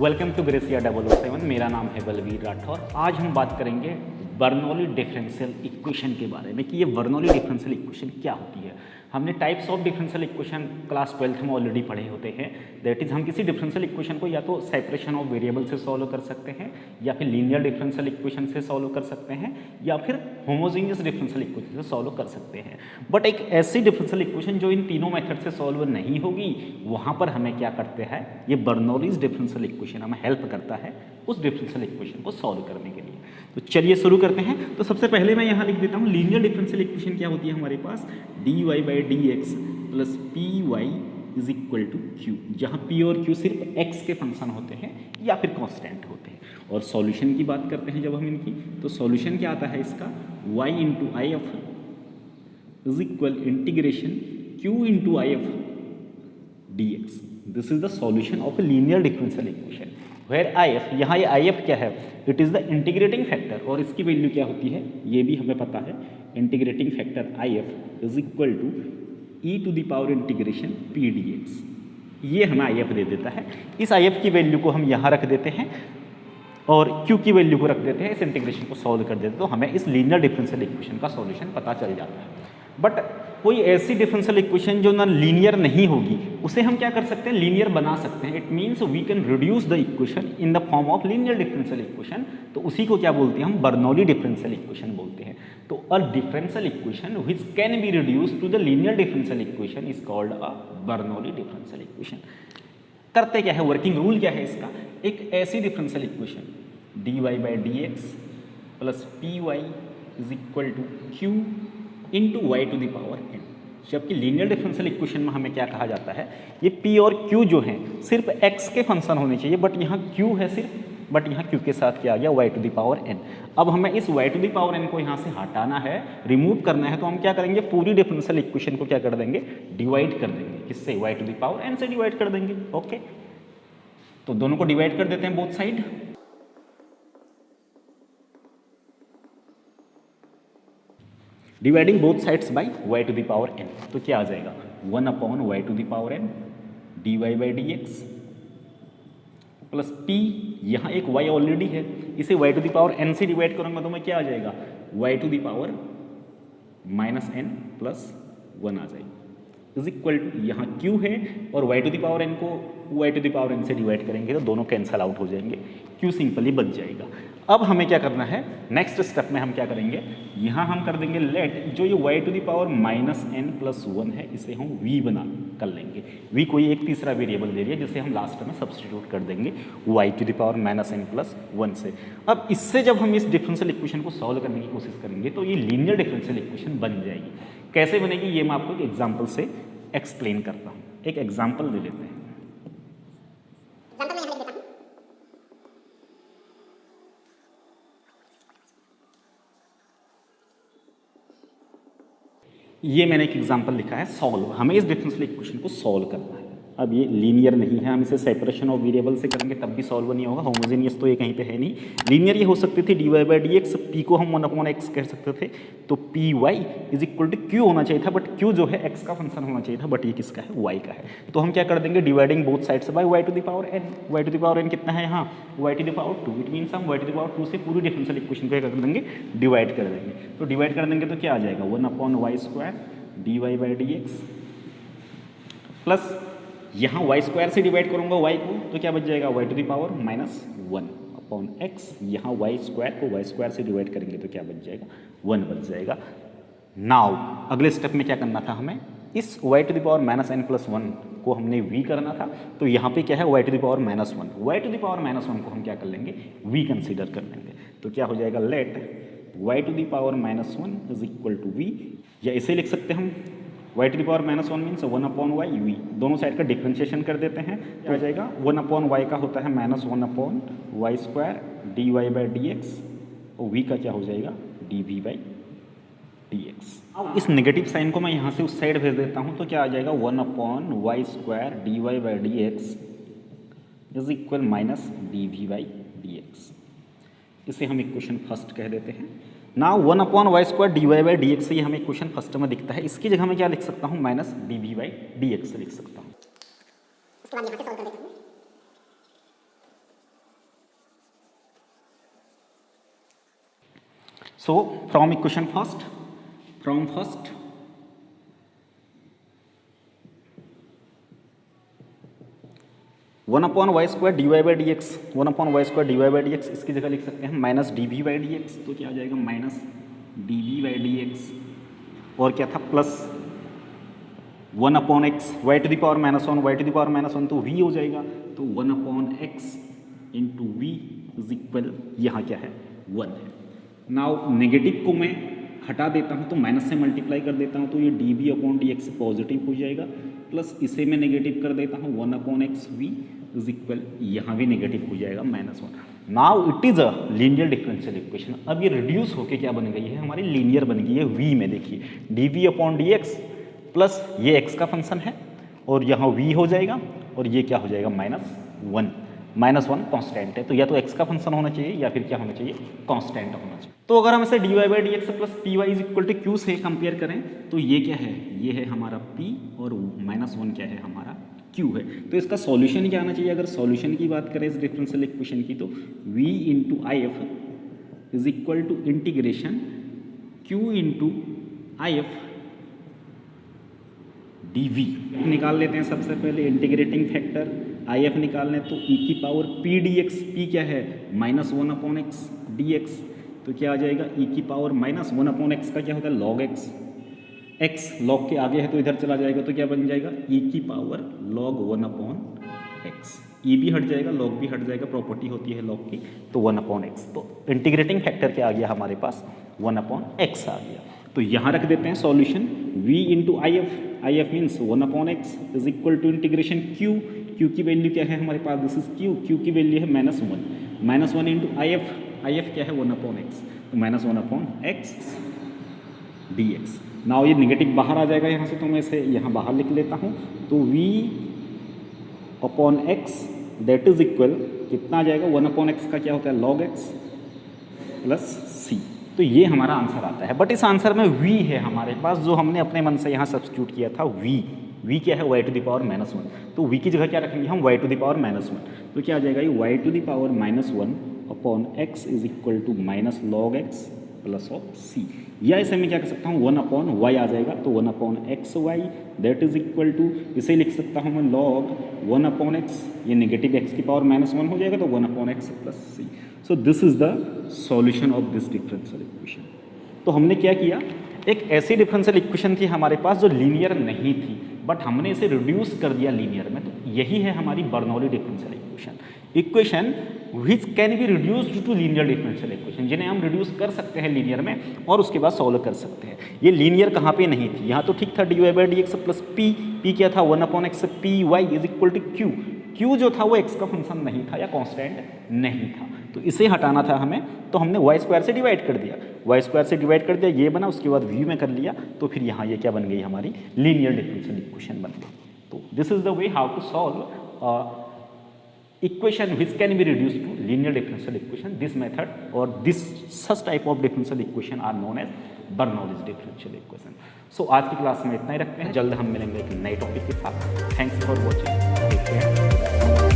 Welcome to gratia 007। मेरा नाम है बलवीर राठौर। आज हम बात करेंगे बर्नौली डिफरेंशियल इक्वेशन के बारे में कि ये बर्नौली डिफरेंशियल इक्वेशन क्या होती है। हमने types of differential equation class 12th में ऑलरेडी पढ़े होते हैं। दैट इज़ हम किसी डिफरेंशियल इक्वेशन को या तो सेपरेशन ऑफ वेरिएबल से सॉल्व कर सकते हैं, या फिर लीनियर डिफरेंशियल इक्वेशन से सॉल्व कर सकते हैं, या फिर होमोजेनियस डिफरेंशियल इक्वेशन से सॉल्व कर सकते हैं। बट एक ऐसी डिफरेंशियल इक्वेशन जो इन तीनों मेथड से सॉल्व नहीं होगी, वहाँ पर हमें क्या करते हैं, ये बर्नौलीज डिफरेंशियल इक्वेशन हमें हेल्प करता है उस डिफरेंशियल इक्वेशन को सॉल्व करने के लिए। तो चलिए शुरू करते हैं। तो सबसे पहले मैं यहाँ लिख देता हूँ लीनियर डिफरेंशियल इक्वेशन क्या होती है हमारे पास, dy/dx plus py is equal to q, जहाँ p और q सिर्फ x के फंक्शन होते हैं या फिर कांस्टेंट होते हैं। और सॉल्यूशन की बात करते हैं जब हम इनकी, तो सॉल्यूशन क्या आता है इसका, y into I F is equal integration q into I F dx। This is the solution of a linear differential equation where I F, यहाँ ये आई एफ क्या है, it is the integrating factor, और इसकी value क्या होती है ये भी हमें पता है। Integrating factor I F is equal to e to the power integration p d x, ये हमें आई एफ दे देता है। इस आई एफ की वैल्यू को हम यहाँ रख देते हैं और क्यू की वैल्यू को रख देते हैं, इस इंटीग्रेशन को सॉल्व कर देते हैं, तो हमें इस लीनियर डिफरेंशियल इक्वेशन का सॉल्यूशन पता चल जाता है। बट कोई ऐसी डिफरेंशियल इक्वेशन जो ना लीनियर नहीं होगी, उसे हम क्या कर सकते हैं, लीनियर बना सकते हैं। It means we can reduce the equation in the form of linear differential equation. तो उसी को क्या बोलते हैं हम, बर्नौली डिफरेंशियल इक्वेशन बोलते हैं। तो a differential equation which can be reduce to the linear differential equation is called a Bernoulli differential equation. करते क्या है, वर्किंग रूल क्या है इसका, एक ऐसी differential equation dy/dx plus py is equal to q into y to the power n, जबकि linear differential equation में हमें क्या कहा जाता है, ये p और q जो हैं सिर्फ x के फंक्शन होने चाहिए, बट यहाँ q है सिर्फ, बट यहाँ q के साथ क्या आ गया, y to the power n। अब हमें इस y to the power n को यहाँ से हटाना है, रिमूव करना है, तो हम क्या करेंगे, पूरी डिफरेंशियल इक्वेशन को क्या कर देंगे, डिवाइड कर देंगे। किससे, y to the power n से डिवाइड कर देंगे। ओके, तो दोनों को डिवाइड कर देते हैं both side. Dividing both sides by y to the power n, तो क्या आ जाएगा, 1/y to the power n dy/dx plus p, यहाँ एक y ऑलरेडी है, इसे y to the power n से डिवाइड करूँगा तो मैं क्या आ जाएगा, y to the power -n plus 1 आ जाएगा, इज इक्वल टू यहाँ q है और y to the power n को y to the power n से डिवाइड करेंगे तो दोनों कैंसल आउट हो जाएंगे, q सिंपली बच जाएगा। अब हमें क्या करना है, नेक्स्ट स्टेप में हम क्या करेंगे, यहाँ हम कर देंगे लेट जो ये y to the power -n plus 1 है, इसे हम v बना कर लेंगे। v कोई एक तीसरा वेरिएबल ले लिया जिसे हम लास्ट में सब्सटीट्यूट कर देंगे y to the power -n plus 1 से। अब इससे जब हम इस डिफरेंशियल इक्वेशन को सॉल्व करने की कोशिश करेंगे तो ये लीनियर डिफरेंशियल इक्वेशन बन जाएगी। कैसे बनेगी ये मैं आपको एक एग्जाम्पल से एक्सप्लेन करता हूँ। एक एग्जाम्पल ले लेते हैं। ये मैंने एक एग्जांपल लिखा है सॉल्व, हमें इस डिफरेंशियल इक्वेशन को सॉल्व करना है। अब ये लीनियर नहीं है, हम इसे सेपरेशन ऑफ वेरिएबल से करेंगे तब भी सॉल्व नहीं होगा, होमोजेनियस तो ये कहीं पे है नहीं। लीनियर ये हो सकती थी dy/dx, p को हम 1/x कह सकते थे, तो py is equal to q होना चाहिए था, बट q जो है x का फंक्शन होना चाहिए था, बट ये किसका है, y का है। तो हम क्या कर देंगे, dividing both sides by y to the power n। y to the power n कितना है यहाँ, y to the power 2, it means हम y टू द पावर 2 से पूरी डिफरेंशियल इक्वेशन को क्या कर देंगे, डिवाइड कर देंगे। तो डिवाइड कर देंगे तो क्या आ जाएगा, 1/y² dy/dx प्लस यहाँ y² से डिवाइड करूँगा y को तो क्या बच जाएगा, y to the power -1/x, यहाँ y² को y² से डिवाइड करेंगे तो क्या बच जाएगा, 1 बच जाएगा। नाउ अगले स्टेप में क्या करना था हमें, इस y to the power -n plus 1 को हमने v करना था, तो यहाँ पे क्या है, y to the power -1, y to the power -1 को हम क्या कर लेंगे, v कंसीडर कर लेंगे। तो क्या हो जाएगा, let y to the power -1 is equal to v, या इसे लिख सकते हैं हम y to the power -1 means 1/y v, दोनों साइड का डिफरेंशिएशन कर देते हैं, क्या हो जाएगा, 1/y का होता है -1/y² dy/dx और v का क्या हो जाएगा, dv/dx। अब इस नेगेटिव साइन को मैं यहाँ से उस साइड भेज देता हूँ, तो क्या आ जाएगा, 1/y² dy/dx is equal -dv/dx। इसे हम इक्वेशन फर्स्ट कह देते हैं। नाउ 1/y² dy/dx से ये हमें इक्वेशन फर्स्ट में दिखता है, इसकी जगह मैं क्या लिख सकता हूँ, -dv/dx लिख सकता हूँ। So from equation first, from first one upon y square d y by d x, one upon y square d y by d x, इसकी जगह लिख सकते हैं minus d v by d x, तो क्या आ जाएगा minus d v by d x, और क्या था plus one upon x y to the power minus one, y to the power minus one तो वी हो जाएगा, तो one upon x into v is equal, यहाँ क्या है वन है। नाउ नेगेटिव को मैं हटा देता हूँ तो माइनस से मल्टीप्लाई कर देता हूँ, तो ये d v upon d x positive हो जाएगा, प्लस इसे मैं नेगेटिव कर देता हूँ one upon x v is equal, यहाँ भी नेगेटिव हो जाएगा minus one. Now it is a linear differential equation. अब ये रिड्यूस होके क्या बन गई है हमारी, लीनियर बन गई है वी में। देखिए d v upon d x plus ये एक्स का फंक्शन है और यहाँ वी हो जाएगा और ये क्या हो जाएगा minus one, minus one constant है, तो या तो एक्स का फंक्शन होना चाहिए या फिर क्या होना चाहिए कांस्टेंट होना चाहिए। तो अगर हम इसे d y by d x plus p y is equal to q से कंपेयर करें तो ये क्या है, ये है हमारा पी और माइनस वन क्या है हमारा क्यू है। तो इसका सॉल्यूशन क्या आना चाहिए, अगर सॉल्यूशन की बात करें इस डिफरेंशियल इक्वेशन की, तो v into I F is equal to integration q into I F d v निकाल लेते हैं। सबसे पहले इंटीग्रेटिंग फैक्टर आई एफ निकालने, तो ई की power P d x, P क्या है minus one upon x d x, तो क्या आ जाएगा ई की power minus one upon x का क्या होता है लॉग एक्स, एक्स लॉग के आगे है तो इधर चला जाएगा तो क्या बन जाएगा ई की power log one upon X, E भी हट जाएगा लॉग भी हट जाएगा, प्रॉपर्टी होती है लॉग की, तो वन अपॉन एक्स। तो इंटीग्रेटिंग फैक्टर क्या आ गया हमारे पास वन अपॉन एक्स आ गया। तो यहाँ रख देते हैं solution v into I F means one upon x is equal to integration q, q की वैल्यू क्या है हमारे पास, दिस इज क्यू, क्यू की वैल्यू है minus one into I F क्या है वन अपॉन एक्स, तो minus one upon x d x. Now ये निगेटिव बाहर आ जाएगा यहाँ से, तो मैं इसे यहाँ बाहर लिख लेता हूँ, तो v upon x that is equal कितना आ जाएगा, वन अपॉन एक्स का क्या होता है लॉग एक्स प्लस सी, तो ये हमारा आंसर आता है। बट इस आंसर में v है हमारे पास, जो हमने अपने मन से यहाँ सब्स्टिट्यूट किया था v क्या है y to the power minus one, तो v की जगह क्या रखेंगे हम y to the power minus one, तो क्या आ जाएगा ये y to the power minus one upon x is equal to minus log X plus of C, या इसे मैं क्या कर सकता हूँ वन अपॉन वाई आ जाएगा, तो one upon x y that is equal to, इसे लिख सकता हूँ मैं लॉग वन अपॉन एक्स, ये नेगेटिव एक्स की पावर माइनस वन हो जाएगा, तो one upon x plus c. So this is the solution of this differential equation. तो हमने क्या किया, एक ऐसी डिफरेंशियल इक्वेशन थी हमारे पास जो लीनियर नहीं थी, बट हमने इसे रिड्यूस कर दिया लीनियर में, तो यही है हमारी Bernoulli differential equation which can be reduced to linear differential equation, जिन्हें हम रिड्यूस कर सकते हैं लीनियर में और उसके बाद सॉल्व कर सकते हैं। ये लीनियर कहाँ पे नहीं थी, यहाँ तो ठीक था d y by d x plus p क्या था one upon x p y is equal to q जो था वो एक्स का फंक्शन नहीं था या कॉन्स्टेंट नहीं था, तो इसे हटाना था हमें, तो हमने वाई स्क्वायर से डिवाइड कर दिया, वाई स्क्वायर से डिवाइड कर दिया, ये बना, उसके बाद वी में कर लिया, तो फिर यहाँ ये क्या बन गई हमारी लीनियर डिफरेंशियल इक्वेशन बन गई। तो this is the way how to solve equation which can be reduced to linear differential equation. This method or this such type of differential equation are known as Bernoulli's differential equation. So आज की class में इतना ही रखते हैं, जल्द हम मिलेंगे एक नए टॉपिक के साथ। Thanks for watching, take care.